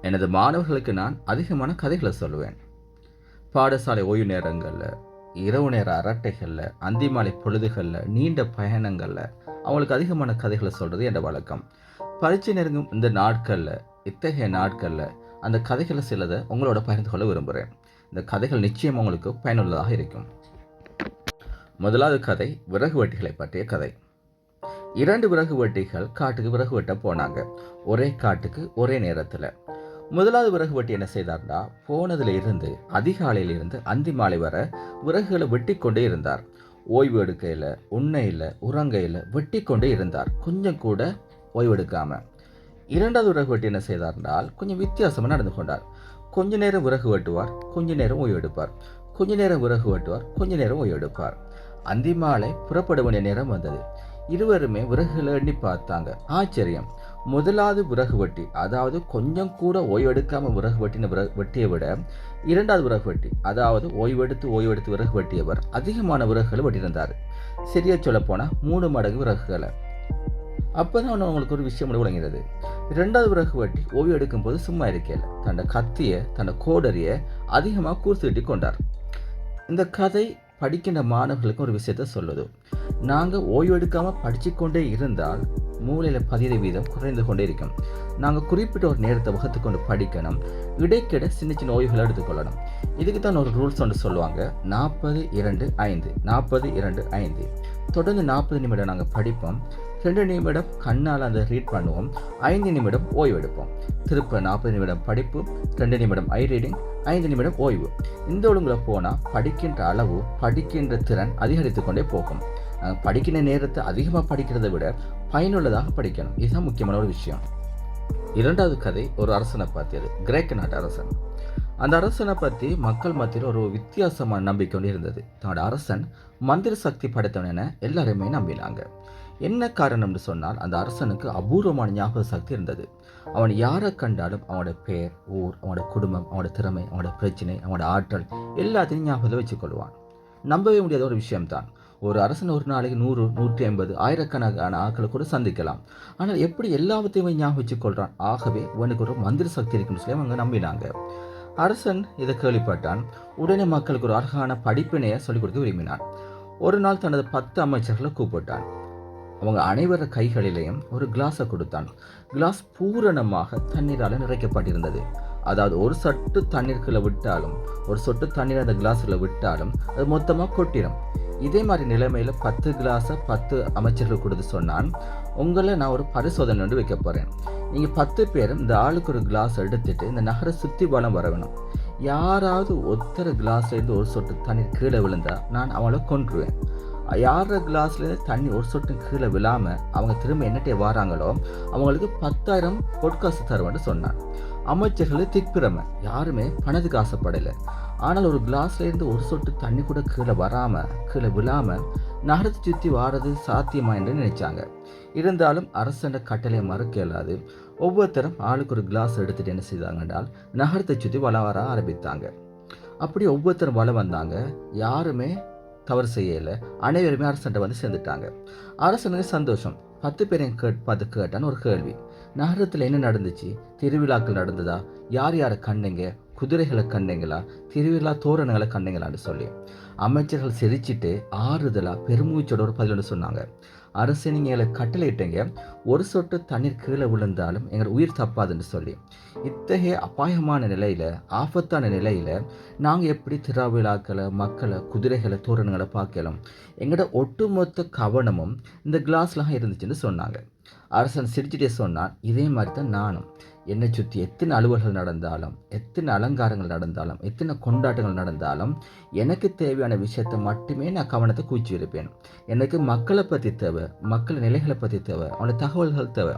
எனது மாணவர்களுக்கு நான் அதிகமான கதைகளை சொல்லுவேன். பாடசாலை ஓய்வு நேரங்களில், இரவு நேர அரட்டைகளில், அந்திமாலை பொழுதுகளில், நீண்ட பயணங்களில் அவங்களுக்கு அதிகமான கதைகளை சொல்கிறது என்ற வழக்கம். பரீட்சை நெருங்கும் இந்த நாட்களில், இத்தகைய நாட்களில் அந்த கதைகளை சிலதை உங்களோட பகிர்ந்து கொள்ள விரும்புகிறேன். இந்த கதைகள் நிச்சயம் உங்களுக்கு பயனுள்ளதாக இருக்கும். முதலாவது கதை விறகு வெட்டிகளை பற்றிய கதை. 2 விறகு வெட்டிகள் காட்டுக்கு விறகு வெட்ட போனாங்க. ஒரே காட்டுக்கு ஒரே நேரத்தில். முதலாவது விறகு வெட்டி என்ன செய்தார்னா, போனதுல இருந்து அதிகாலையிலிருந்து அந்தி மாலை வர விறகுகளை வெட்டி கொண்டே இருந்தார். ஓய்வு எடுக்கையில், உண்ணையில், உறங்கையில் வெட்டி கொண்டே இருந்தார், கொஞ்சம் கூட ஓய்வு எடுக்காம. 2வது விறகு வெட்டி என்ன செய்தார்னால், கொஞ்சம் வித்தியாசமாக நடந்து கொண்டார். கொஞ்ச நேரம் விறகு வெட்டுவார், கொஞ்ச நேரம் ஓய்வு எடுப்பார், கொஞ்ச நேரம் விறகு வெட்டுவார், கொஞ்ச நேரம் ஓய்வு எடுப்பார். அந்தி மாலை புறப்பட வேண்டிய நேரம் வந்தது. இருவருமே விறகுகளை எண்ணி பார்த்தாங்க. ஆச்சரியம்! முதலாவது விறகு வெட்டி, அதாவது கொஞ்சம் கூட ஓய்வெடுக்காம விறகு வெட்டின வெட்டியை விட 2வது விறகு வெட்டி, அதாவது ஓய்வெடுத்து விறகு வெட்டியவர் அதிகமான விறகுகளை வெட்டியிருந்தார். சரியா சொல்ல போனா 3 மடங்கு விறகுகளை. அப்பதான் அவங்களுக்கு ஒரு விஷயம் விளங்கிறது. 2வது விறகு வெட்டி ஓய்வு எடுக்கும் போது சும்மா இருக்கல, தன்னை கத்திய தன்னை கோடரிய அதிகமாக கூர்த்துட்டி கொண்டார். இந்த கதை படிக்கின்ற மாணவர்களுக்கு ஒரு விஷயத்த சொல்லுது. நாங்கள் ஓய்வு எடுக்காமல் படித்து கொண்டே இருந்தால் மூளையில் பதித வீதம் குறைந்து கொண்டே இருக்கும். நாங்கள் குறிப்பிட்ட ஒரு நேரத்தை வகுத்து கொண்டு படிக்கணும். இடைக்கிட சின்ன சின்ன ஓய்வுகளை எடுத்துக்கொள்ளணும். இதுக்கு தான் ஒரு ரூல்ஸ் ஒன்று சொல்லுவாங்க, 40-2-5. 40-2-5. தொடர்ந்து 40 நிமிடம் நாங்கள் படிப்போம். 2 நிமிடம் கண்ணால் அந்த ரீட் பண்ணுவோம். 5 நிமிடம் ஓய்வு எடுப்போம். திருப்ப 40 நிமிடம் படிப்பு, 2 நிமிடம் ஐ ரீடிங், 5 நிமிடம் ஓய்வு. இந்த ஒழுங்கில் போனால் படிக்கின்ற அளவு, படிக்கின்ற திறன் அதிகரித்து கொண்டே போகும். நாங்கள் படிக்கிற நேரத்தை அதிகமாக படிக்கிறதை விட பயனுள்ளதாக படிக்கணும். இதுதான் முக்கியமான ஒரு விஷயம். 2வது கதை ஒரு அரசனை பற்றியது. கிரேக்க நாட்டு அரசன். அந்த அரசனை பற்றி மக்கள் மத்தியில் ஒரு வித்தியாசமான நம்பிக்கை ஒன்று இருந்தது. தன்னோட அரசன் மந்திர சக்தி படைத்தவன் என எல்லாருமே நம்பினாங்க. என்ன காரணம்னு சொன்னால், அந்த அரசனுக்கு அபூர்வமான ஞாபக சக்தி இருந்தது. அவன் யாரை கண்டாலும் அவனோட பெயர், ஊர், அவனோட குடும்பம், அவனோட திறமை, அவனோட பிரச்சனை, அவனோட ஆற்றல் எல்லாத்தையும் ஞாபகத்தில் வச்சுக்கொள்வான். நம்பவே முடியாத ஒரு விஷயம்தான். ஒரு அரசன் ஒரு நாளைக்கு 100, 150, ஆயிரக்கணக்கான ஆட்களை கூட சந்திக்கலாம். ஆனால் எப்படி எல்லாத்தையுமே ஞாபகம் வச்சுக்கொள்றான்? ஆகவே இவனுக்கு ஒரு மந்திர சக்தி இருக்குன்னு சொல்லி அவங்க நம்பினாங்க. அரசன் இதை கேள்விப்பட்டான். உடனே மக்களுக்கு ஒரு அழகான படிப்பினையை சொல்லிக் கொடுக்க விரும்பினான். ஒரு நாள் தனது 10 அமைச்சர்களை கூப்பிட்டான். அவங்க அனைவர கைகளிலேயும் ஒரு கிளாஸை கொடுத்தான். கிளாஸ் பூரணமாக தண்ணீரால் நிறைக்கப்பட்டிருந்தது. அதாவது ஒரு சொட்டு தண்ணீர்களை விட்டாலும், ஒரு சொட்டு தண்ணீர் அந்த கிளாஸில் விட்டாலும் அது மொத்தமாக கொட்டிடும். இதே மாதிரி நிலைமையில் 10 கிளாஸை 10 அமைச்சர்கள் கொடுத்து சொன்னான், உங்களை நான் ஒரு பரிசோதனை ஒன்று வைக்க போகிறேன். நீங்கள் 10 பேரும் இந்த ஆளுக்கு ஒரு கிளாஸ் எடுத்துட்டு இந்த நகரை சுற்றி வலம் வர வேணும். யாராவது ஒத்தர கிளாஸ்லேருந்து ஒரு சொட்டு தண்ணீர் கீழே விழுந்தா நான் அவளை கொன்றுவேன். யார கிளாஸ்லேருந்து தண்ணி ஒரு சொட்டு கீழே விழாமல் அவங்க திரும்ப என்னட்டே வராங்களோ அவங்களுக்கு 10,000 பொட்காசு தருவேன்னு சொன்னான். அமைச்சர்கள் திக்பிரம, யாருமே பணத்துக்கு ஆசைப்படலை. ஆனால் ஒரு கிளாஸ்லேருந்து ஒரு சொட்டு தண்ணி கூட கீழே விழாமல் நகரத்தை சுற்றி வாரது சாத்தியமா என்று நினைச்சாங்க. இருந்தாலும் அரசன் கட்டளை மறுக்க இயலாது. ஒவ்வொருத்தரும் ஆளுக்கு ஒரு கிளாஸ் எடுத்துட்டு என்ன செய்தாங்க என்றால் நகரத்தை சுற்றி வளம் வர ஆரம்பித்தாங்க. அப்படி ஒவ்வொருத்தரும் வளம் வந்தாங்க. யாருமே தவறு செய்யலை. அனைவருமே அரசன்ட்ட வந்து சேர்ந்துட்டாங்க. அரசனுக்கு சந்தோஷம். 10 பேரையும் பார்த்து கேட்டான்னு ஒரு கேள்வி. நகரத்தில் என்ன நடந்துச்சு? திருவிழாக்கள் நடந்ததா? யார் யாரை கண்டீங்க? குதிரைகளை கண்டீங்களா? திருவிழா தோரணங்களை கண்டீங்களான்னு சொல்லி அமைச்சர்கள் சிரிச்சிட்டு ஆறுதலா பெருமூச்சோட ஒரு பதில் சொன்னாங்க. அரசு நீங்கள் எங்களை கட்டளையிட்டீங்க, ஒரு சொட்டு தண்ணீர் கீழே விழுந்தாலும் எங்கள் உயிர் தப்பாதுன்னு சொல்லி. இத்தகைய அபாயமான நிலையில், ஆபத்தான நிலையில் நாங்கள் எப்படி திருவிழாக்களை, மக்களை, குதிரைகளை, தோரணங்களை பார்க்கலாம்? எங்களோட ஒட்டுமொத்த கவனமும் இந்த கிளாஸ்லாம் இருந்துச்சுன்னு சொன்னாங்க. அரசன் சிரிச்சுட்டே சொன்னான், இதே மாதிரி தான் நானும். என்னை சுற்றி எத்தனை அலுவல்கள் நடந்தாலும், எத்தனை அலங்காரங்கள் நடந்தாலும், எத்தனை கொண்டாட்டங்கள் நடந்தாலும் எனக்கு தேவையான விஷயத்தை மட்டுமே நான் கவனத்தை கூச்சி இருப்பேன். எனக்கு மக்களை பற்றி தேவை, மக்கள் நிலைகளை பற்றி தேவை, அவனோட தகவல்கள் தேவை.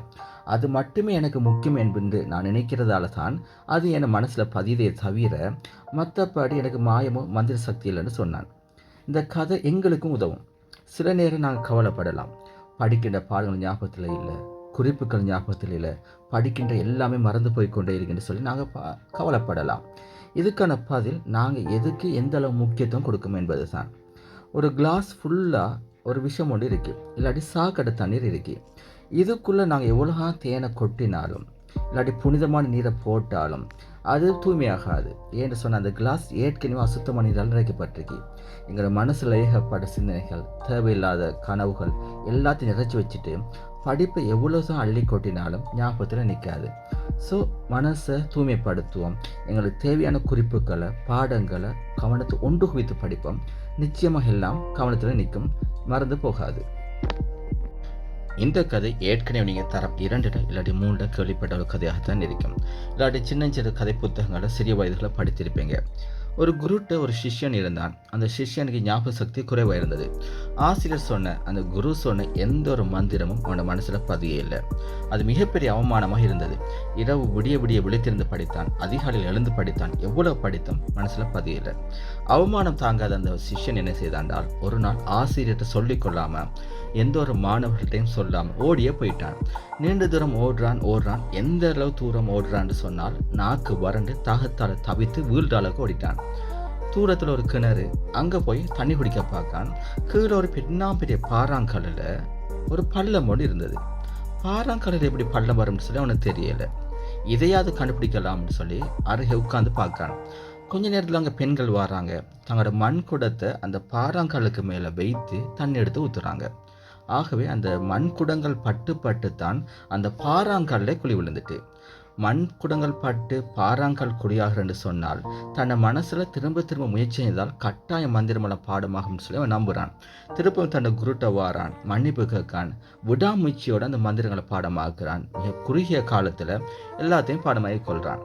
அது மட்டுமே எனக்கு முக்கியம் என்று நான் நினைக்கிறதால தான் அது என் மனசில் பதியதே தவிர மற்றபடி எனக்கு மாயமோ மந்திர சக்தி இல்லைன்னு சொன்னான். இந்த கதை எங்களுக்கும் உதவும். சில நேரம் நாங்கள் கவலைப்படலாம், படிக்கின்ற பாடங்கள் ஞாபகத்தில் இல்லை, குறிப்புகள் ஞாபகத்தில் இல்லை, படிக்கின்ற எல்லாமே மறந்து போய்கொண்டே இருக்குன்னு சொல்லி நாங்கள் கவலைப்படலாம். இதுக்கான பதில் நாங்கள் எதுக்கு எந்த அளவு முக்கியத்துவம் கொடுக்கும் என்பது தான். ஒரு கிளாஸ் ஃபுல்லாக ஒரு விஷயம் ஒன்று இருக்குது, இல்லாட்டி சாக்கடை தண்ணீர் இருக்குது. இதுக்குள்ளே நாங்கள் எவ்வளோ தேனை கொட்டினாலும், இல்லாட்டி புனிதமான நீரை போட்டாலும் அது தூய்மையாகாது. ஏன்னு சொன்னால் அந்த கிளாஸ் ஏற்கனவே அசுத்தமான நீரால் நிறைக்கப்பட்டிருக்கு. எங்களோட மனசில் ஏகப்பட்ட சிந்தனைகள், தேவையில்லாத கனவுகள் எல்லாத்தையும் நிறைச்சி வச்சுட்டு படிப்பை எவ்வளோ தான் அள்ளி கொட்டினாலும் ஞாபகத்தில் நிற்காது. ஸோ மனசை தூய்மைப்படுத்துவோம். எங்களுக்கு தேவையான குறிப்புகளை, பாடங்களை கவனத்தை ஒன்று குவித்து படிப்போம். நிச்சயமாக எல்லாம் கவனத்தில் நிற்கும், மறந்து போகாது. இந்த கதை ஏற்கனவே நீங்கள் தரம் 2 இல்லாட்டி 3 கேள்விப்பட்ட ஒரு கதையாகத்தான் இருக்கும். இல்லாட்டி சின்ன சின்ன கதை புத்தகங்களை சிறிய வயதுகளை படித்திருப்பீங்க. ஒரு குருட்ட ஒரு சிஷ்யன் இருந்தான். அந்த சிஷ்யனுக்கு ஞாபக சக்தி குறைவாக இருந்தது. ஆசிரியர் சொன்ன அந்த குரு சொன்ன எந்த ஒரு மந்திரமும் அவனோட மனசில் பதிய இல்லை. அது மிகப்பெரிய அவமானமாக இருந்தது. இரவு விடிய விடிய விழித்திருந்து படித்தான், அதிகாலையில் எழுந்து படித்தான். எவ்வளவு படித்தும் மனசில் பதியலை. அவமானம் தாங்காத அந்த சிஷ்யன் என்ன செய்தாண்டால், ஒரு நாள் ஆசிரியர்கிட்ட சொல்லிக் கொள்ளாமல், எந்த ஒரு மாணவர்கள்ட்டையும் சொல்லாமல் ஓடியே போயிட்டான். நீண்ட தூரம் ஓடுறான். எந்த அளவு தூரம் ஓடுறான்னு சொன்னால் நாக்கு வறண்டு தாகத்தால் தவித்து வீழ்றாளுக்கு ஓடிட்டான். தூரத்தில் ஒரு கிணறு, அங்கே போய் தண்ணி குடிக்க பார்க்கான். கீழே ஒரு பெரிய பாறாங்கல்லில் ஒரு பள்ளம் ஒன்று இருந்தது. பாறாங்கல்லில் எப்படி பள்ளம் வரும்னு சொல்லி அவனுக்கு தெரியலை. இதையாவது கண்டுபிடிக்கலாம்னு சொல்லி அருகே உட்காந்து பார்க்கான். கொஞ்ச நேரத்தில் அங்கே பெண்கள் வராங்க. தங்களோட மண் குடத்தை அந்த பாறாங்கல்லுக்கு மேலே வைத்து தண்ணி எடுத்து ஊற்றுறாங்க. ஆகவே அந்த மண் குடங்கள் பட்டு தான் அந்த பாறாங்கல்ல குழி விழுந்துட்டு. மண் குடங்கள் பட்டு பாறாங்கல் குழியாகிறன்னு சொன்னால் தன்னை மனசில் திரும்ப முயற்சி செய்தால் கட்டாய மந்திரமல பாடமாகும்னு சொல்லி அவன் நம்புகிறான். திருப்பவும் தன்னை குருட்ட வாரான், மன்னிப்பு கேட்கான். விடாமுயற்சியோடு அந்த மந்திரங்களை பாடமாக்குறான். மிக குறுகிய காலத்தில் எல்லாத்தையும் பாடமாகி கொள்கிறான்.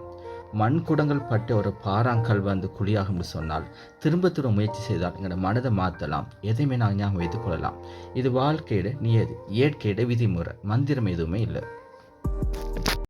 மண் குடங்கள் பட்டு ஒரு பாறாங்கல் வந்து குழியாகும்னு சொன்னால் திரும்ப முயற்சி செய்தால் எங்களோட மனதை மாற்றலாம். எதையுமே நாங்கள் ஞாபகம் வைத்துக் கொள்ளலாம். இது வாழ்க்கையிட நியதி, இயற்கையிட விதிமுறை, மந்திரம் எதுவுமே இல்லை.